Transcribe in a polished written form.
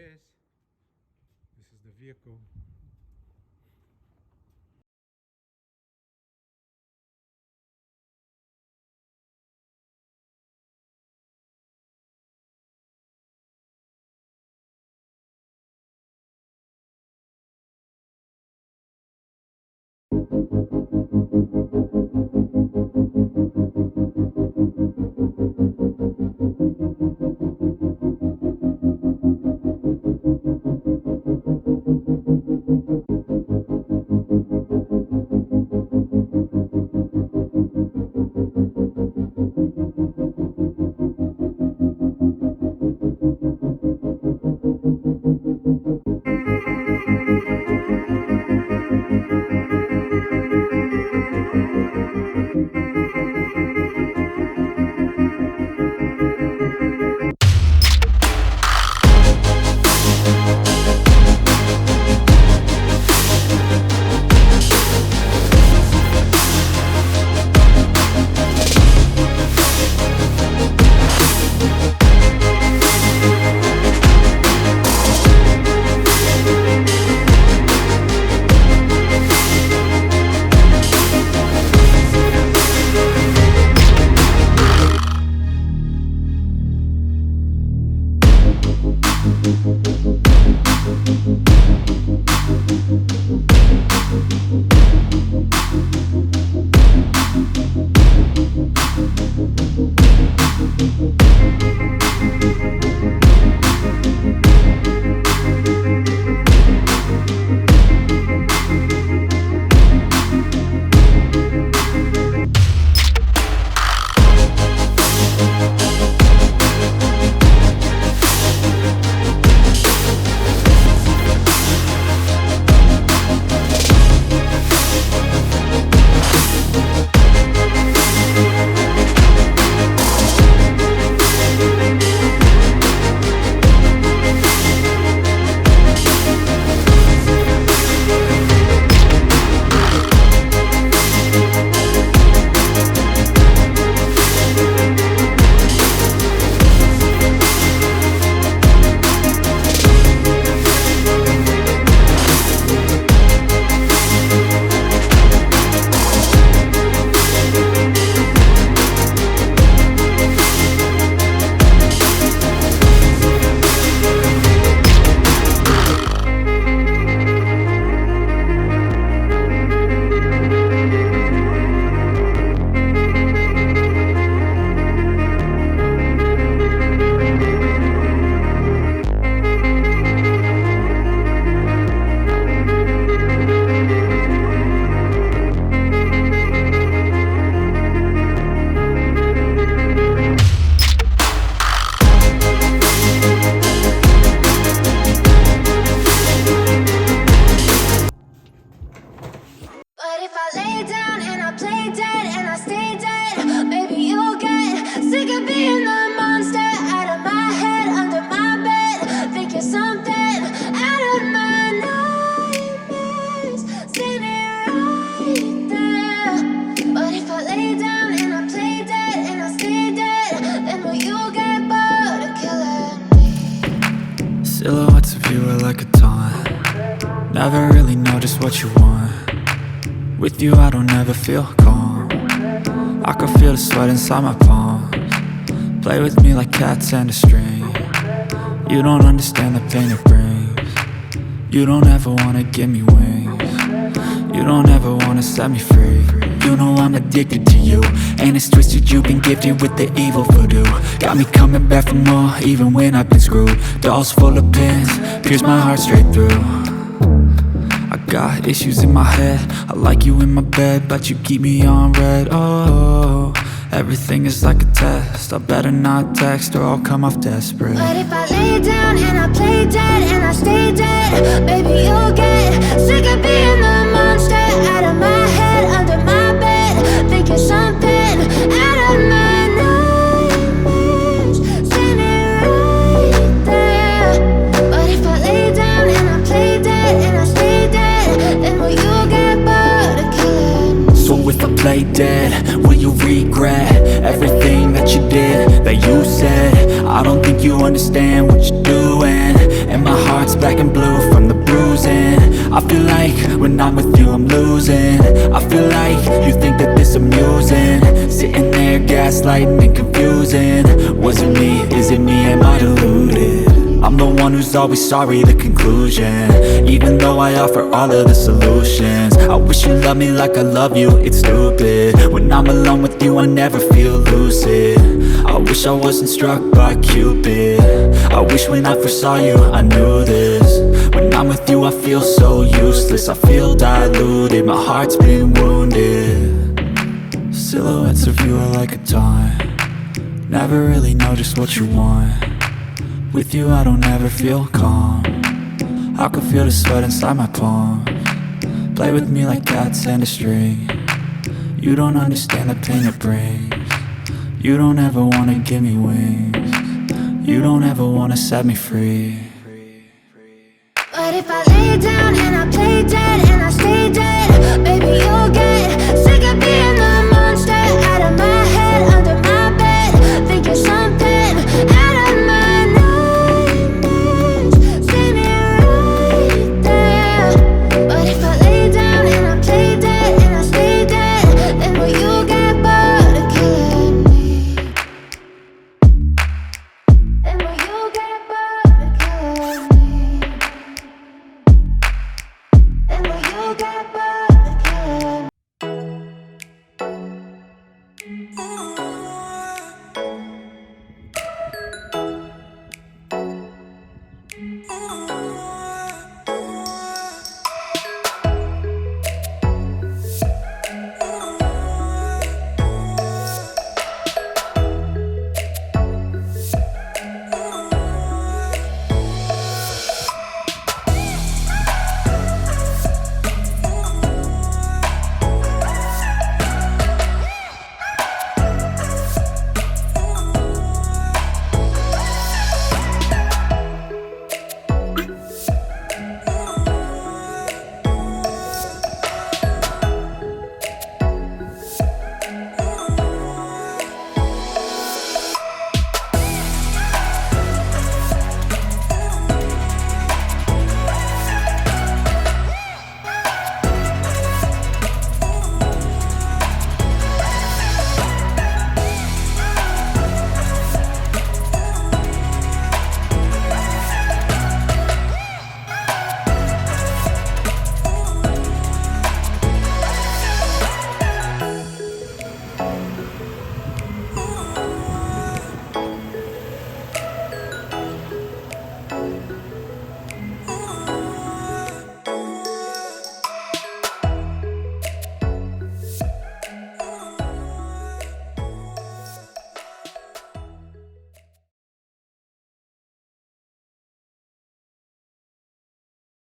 is. This is the vehicle. Silhouettes of you are like a taunt. Never really know just what you want. With you I don't ever feel calm. I can feel the sweat inside my palms. Play with me like cats and a string. You don't understand the pain it brings. You don't ever wanna give me wings. You don't ever wanna set me free. You know I'm addicted to you, and it's twisted, you've been gifted with the evil voodoo. Got me coming back for more, even when I've been screwed. Dolls full of pins, pierce my heart straight through. I got issues in my head, I like you in my bed, but you keep me on red. Oh, everything is like a test, I better not text or I'll come off desperate. But if I lay down and I play dead and I stay dead, baby you'll get sick of being the monster out of my head, under my bed, thinking something out of my nightmares, standing right there. But if I lay down and I play dead and I stay dead, then will you get bored of killing me? So if I play dead, will you regret everything that you did, that you said? I don't think you understand what you're doing, and my heart's black and blue from the bruising. I feel like when I'm with you I'm losing. I feel like you think that this amusing, sitting there gaslighting and confusing. Was it me? Is it me? Am I deluded? I'm the one who's always sorry, the conclusion. Even though I offer all of the solutions, I wish you loved me like I love you, it's stupid. When I'm alone with you I never feel lucid. I wish I wasn't struck by Cupid. I wish when I first saw you I knew this. When I'm with you I feel so useless, I feel diluted, my heart's been wounded. Silhouettes of you are like a taunt, never really know just what you want. With you I don't ever feel calm, I can feel the sweat inside my palms. Play with me like cats and a string, you don't understand the pain it brings. You don't ever wanna give me wings, you don't ever wanna set me free. But if I lay down